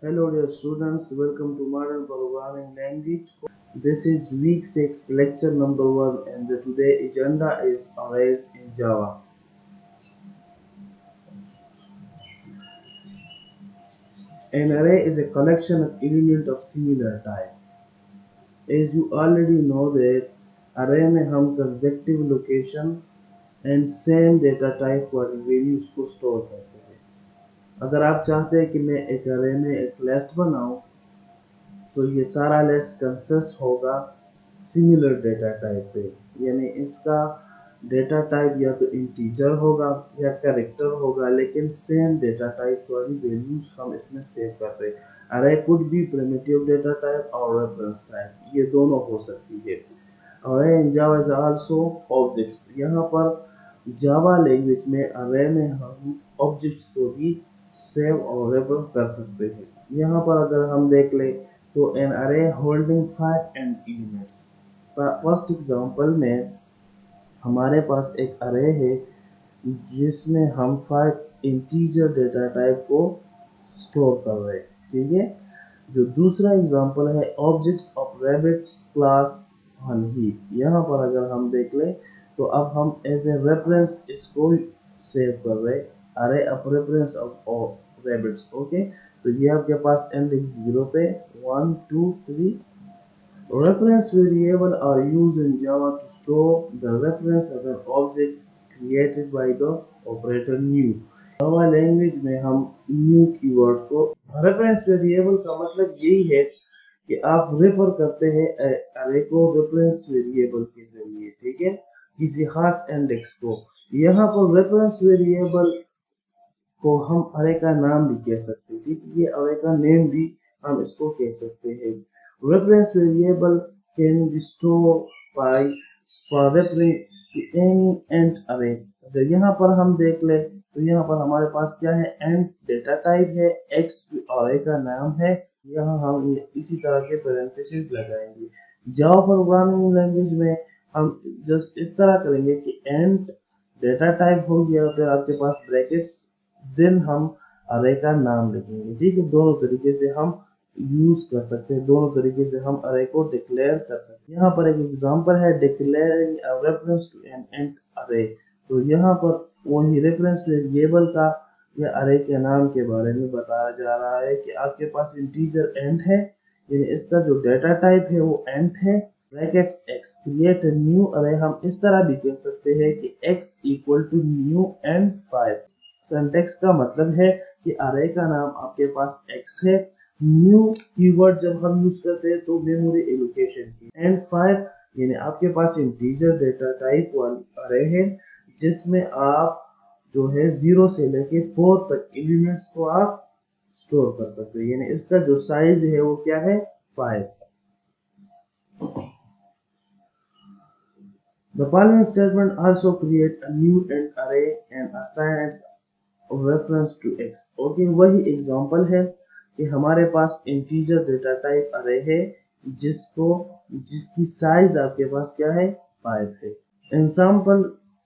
Hello dear students, welcome to Modern Programming Language. This is week 6 lecture number 1 and the today agenda is arrays in Java. An array is a collection of elements of similar type. As you already know that array में हम consecutive location and same data type वाली values को store करते हैं. अगर आप चाहते हैं कि मैं एक array में एक list बनाऊं तो ये सारा लिस्ट कंसिस्ट होगा सिमिलर डेटा टाइप पे, यानी इसका डेटा टाइप या तो इंटीजर होगा या कैरेक्टर होगा, लेकिन सेम डेटा टाइप वाली वैल्यूज हम इसमें सेव कर रहे हैं. अरे could be primitive data type और रेफरेंस टाइप, ये दोनों हो सकती है. और इन जावा इज आल्सो ऑब्जेक्ट्स. यहाँ पर जावा लैंग्वेज में अरे में हम ऑब्जेक्ट्स को भी सेव और रेफर कर सकते हैं. यहाँ पर अगर हम देख ले तो an array holding 5 and elements. First example में हमारे पास एक अरे है जिसमें हम 5 इंटीजर डेटा टाइप को स्टोर कर रहे हैं. ठीक है. जो दूसरा एग्जांपल है objects of rabbits class on heap. यहाँ पर अगर हम देख ले तो अब हम एज ए रेफरेंस इसको सेव कर रहे हैं, अरे of reference of rabbits. Okay, तो ये आपके पास इंडेक्स 0 पे 1 2 3. Reference variable are used in Java to store the reference of an object created by the operator new. Java language में हम new कीवर्ड को, रेफरेंस वेरिएबल का मतलब यही है कि आप रेफर करते हैं अरे को रेफरेंस वेरिएबल के जरिए. ठीक है, किसी खास इंडेक्स को. यहाँ पर रेफरेंस वेरिएबल को हम अरे का नाम भी कह सकते हैं. ठीक है, ये अरे का नेम भी हम इसको कह सकते हैं. Reference variable can be store by for referring to any and array. अगर यहाँ पर हम देख ले तो यहाँ पर हमारे पास क्या है, एंड डेटा टाइप है, एक्स अरे का नाम है. यहाँ हम इसी तरह के पैरेंथेसिस लगाएंगे. जावा प्रोग्रामिंग लैंग्वेज में हम जस्ट इस तरह करेंगे कि एंड डेटा टाइप हो गया, फिर आपके पास ब्रैकेट्स, देन हम अरे का नाम लिखेंगे. ठीक है, दोनों तरीके से हम यूज कर सकते हैं, दोनों तरीके से हम अरे को डिक्लेयर कर सकते हैं. यहाँ पर एक एग्जांपल है declaring a reference to an and array. तो यहाँ पर वही रेफरेंस वेरिएबल का या अरे के नाम के बारे में बताया जा रहा है कि आपके पास इंटीजर एंड है, यानी इसका जो डेटा टाइप है वो एंड है, brackets x. Create a new अरे हम इस तरह भी कह सकते हैं कि x equal to new and 5. Syntax का मतलब है कि अरे का नाम आपके पास x है, न्यू कीवर्ड जब हम यूज करते हैं तो मेमोरी एलोकेशन की, एंड 5 यानी आपके पास इंटीजर डेटा टाइप वाली अरे है जिसमें आप जो है 0 से लेके 4 तक एलिमेंट्स को आप स्टोर कर सकते हैं. यानी इसका जो साइज है वो क्या है, 5. The following statement also create a new end array and assign its reference to x. Okay, वही एग्जांपल है कि हमारे पास इंटीजर डेटा टाइप अरे है जिसकी साइज आपके पास क्या है, 5 है. In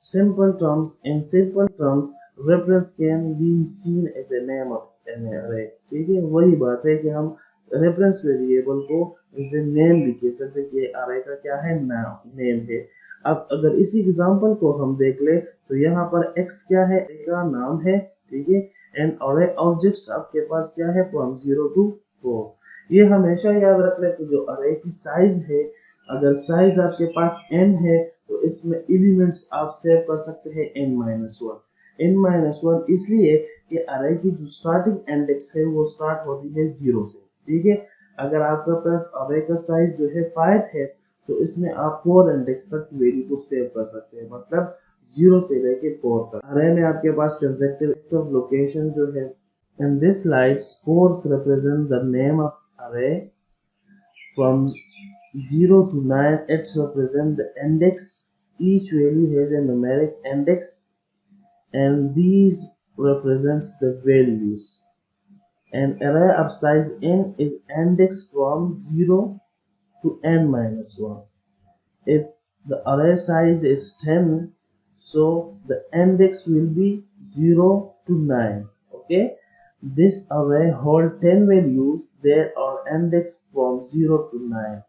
simple terms, reference can be seen as a name of an array. ठीक है, वही बात है कि हम रेफरेंस वेरिएबल को इसे नेम भी कह सकते हैं कि अरे का क्या है, नेम है. अब अगर इसी एग्जांपल को हम देख ले तो यहाँ पर x क्या है, का नाम है. ठीक है, एंड अरे ऑब्जेक्ट्स आपके पास क्या है, फ्रॉम 0 to 4. ये हमेशा याद रख ले कि जो अरे की साइज है, अगर साइज आपके पास n है तो इसमें एलिमेंट्स आप सेव कर सकते हैं n-1. n-1 इसलिए कि अरे की जो स्टार्टिंग इंडेक्स है वो स्टार्ट होती है 0 से. ठीक है, अगर आपके पास अरे का साइज जो है 5 है तो इसमें आप 4 इंडेक्स तक वैल्यू को सेव कर सकते हैं, मतलब 0 से लेके 4 तक. अरे में आपके पास कंसेक्यूटिव लोकेशन जो है, in this slide scores represent the name of array from 0 to 9. It represents the index. Each value has a numeric index and these represents the values. An array of size n is indexed from 0 to n-1. If the array size is 10, so the index will be 0 to 9. Okay, This array holds 10 values that are indexed from 0 to 9.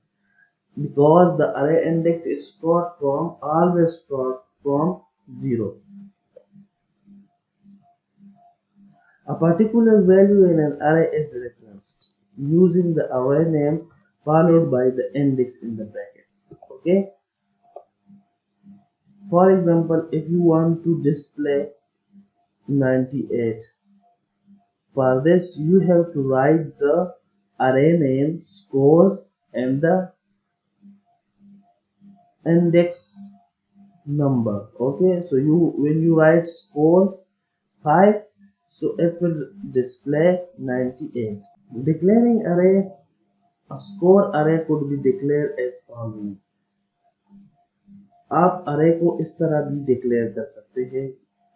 Because the array index is always stored from 0. A particular value in an array is referenced using the array name followed by the index in the brackets. Okay. For example, if you want to display 98, for this you have to write the array name, scores, and the index number. Okay, so when you write scores 5, so it will display 98. Declaring array, a score array could be declared as following. आप अरे को इस तरह भी declare कर सकते हैं,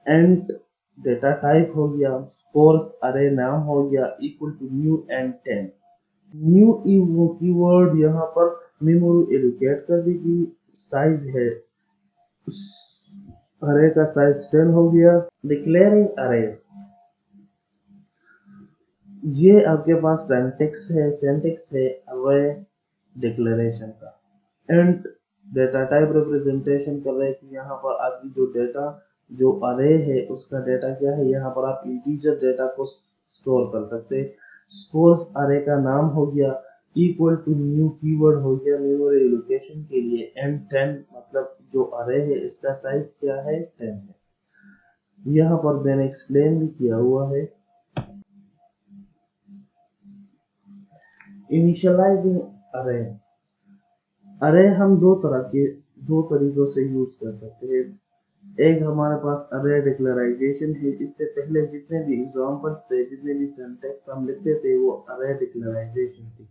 and data type हो गया, स्कोर्स अरे नाम हो गया, equal to new and 10। New keyword यहाँ पर मेमोरी एलोकेट कर देगी, साइज है अरे का साइज 10 हो गया। डिक्लेयरिंग अरेज, ये आपके पास सिंटैक्स है अरे डिक्लेरेशन का। एंड डेटा टाइप रिप्रेजेंटेशन कर रहे हैं कि यहाँ पर आपकी जो डेटा जो अरे है उसका डेटा क्या है, यहाँ पर आप इंटीजर डेटा को स्टोर कर सकते हैं। स्कोर्स अरे का नाम हो गया, इक्वल टू न्यू कीवर्ड हो गया मेमोरी एलोकेशन के लिए, एंड 10 मतलब जो अरे है इसका साइज क्या है 10 है। यहाँ पर मैंने एक्सप्लेन भी किया हुआ है। इनिशियलाइजिंग अरे, अरे हम दो तरीकों से यूज कर सकते हैं। एक हमारे पास अरे डिक्लेराइजेशन है, इससे पहले जितने भी एग्जांपल्स थे, जितने भी सिंटैक्स हम लिखते थे वो अरे डिक्लेराइजेशन थी।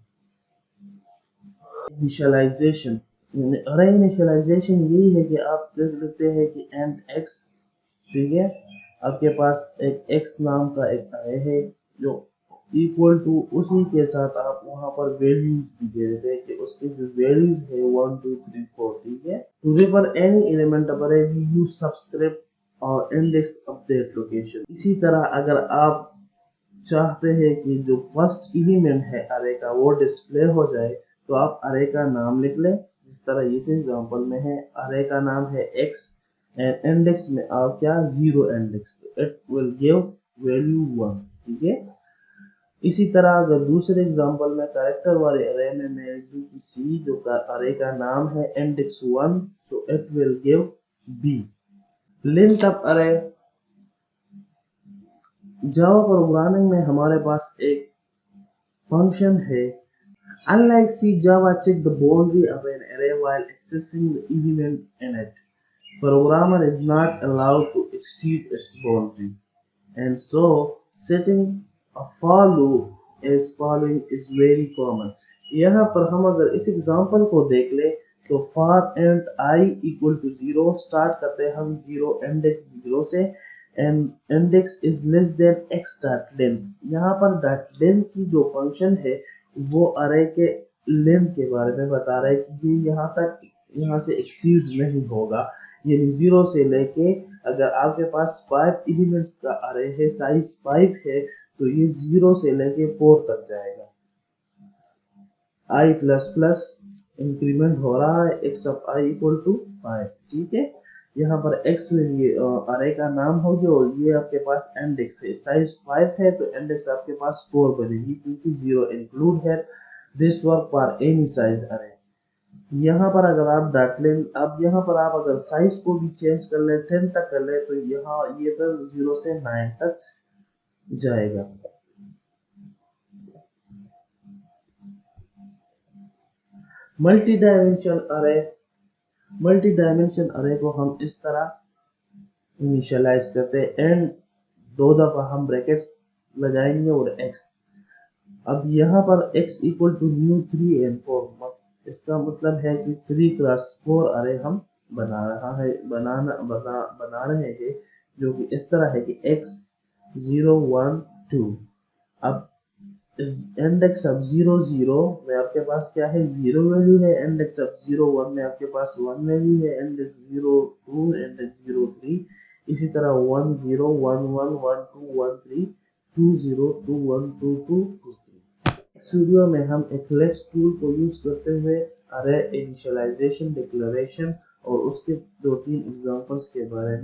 इनिशियलाइजेशन यानी अरे इनिशियलाइजेशन यही है कि आप लिखते हैं कि एंड एक्स, ठीक है, आपके पास एक एक्स नाम का एक अरे है जो इक्वल टू उसी के साथ आप वहां पर वैल्यूज भी दे देते हैं कि उसके जो वैल्यूज है 1 2 3 4, ठीक है। To refer any element of array we use subscript और इंडेक्स अपडेट लोकेशन। इसी तरह अगर आप चाहते हैं कि जो फर्स्ट एलिमेंट है अरे का वो डिस्प्ले हो जाए तो आप अरे का नाम लिख लें, जिस तरह इस एग्जांपल में है अरे का नाम है x एंड इंडेक्स में आप क्या 0 इंडेक्स, तो इट विल गिव वैल्यू 1, ठीक है। इसी तरह अगर दूसरे एग्जांपल में कैरेक्टर वाले अरे में मैं लिख दूं कि सी जो का अरे का नाम है इंडेक्स 1, तो it will give b। Length of अरे, जावा प्रोग्रामिंग में हमारे पास एक फंक्शन है। Unlike C, Java check the boundary of an array while accessing the element in it. Programmer is not allowed to exceed its boundary, and so setting a for loop as following is very common. यहाँ पर हम अगर इस example को देख ले तो for int I equal to 0 start करते हैं हम 0 इंडेक्स 0 से, and index is less than x dot length। यहाँ पर dot length की जो फंक्शन है वो अरे के लेंथ के बारे में बता रहा है कि ये यहाँ से एक्सीड नहीं होगा, यानी 0 से लेके अगर आपके पास 5 एलिमेंट्स का अरे है, साइज 5 है, तो ये 0 से लेके 4 तक जाएगा। i प्लस प्लस इंक्रीमेंट हो रहा है, x of i equal to 5, ठीक है। यहाँ पर x ये अरे का नाम हो गया और ये आपके पास इंडेक्स है, साइज 5 है तो इंडेक्स आपके पास 4 बनेगी क्योंकि 0 इंक्लूड है। This work for any size अरे। यहाँ पर अगर आप डॉट लें, अब यहाँ पर आप अगर साइज को भी चेंज कर ले 10 तक कर ले तो यहाँ ये तो 0 से 9 तक जाएगा। मल्टी डायमेंशन अरे, मल्टी डायमेंशन अरे को हम इस तरह इनिशियलाइज करते हैं, एंड 2 दफा हम ब्रैकेट्स लगाएंगे और x। अब यहाँ पर x equal to new 3 and 4, इसका मतलब है कि 3 क्रॉस 4 अरे हम बना रहे हैं, जो कि इस तरह है कि x 0 1 2। अब इंडेक्स ऑफ 0 0 में आपके पास क्या है 0 वैल्यू है, इंडेक्स ऑफ 0 1 में आपके पास 1 वैल्यू है, इंडेक्स 0 2 इंडेक्स 0 3, इसी तरह 1 0 1 1 1 2 1 3 20212223। इस वीडियो में हम एक्लिप्स टूल को यूज करते हुए अरे इनिशियलाइजेशन, डिक्लेरेशन और उसके 2-3 एग्जांपल्स के बारे में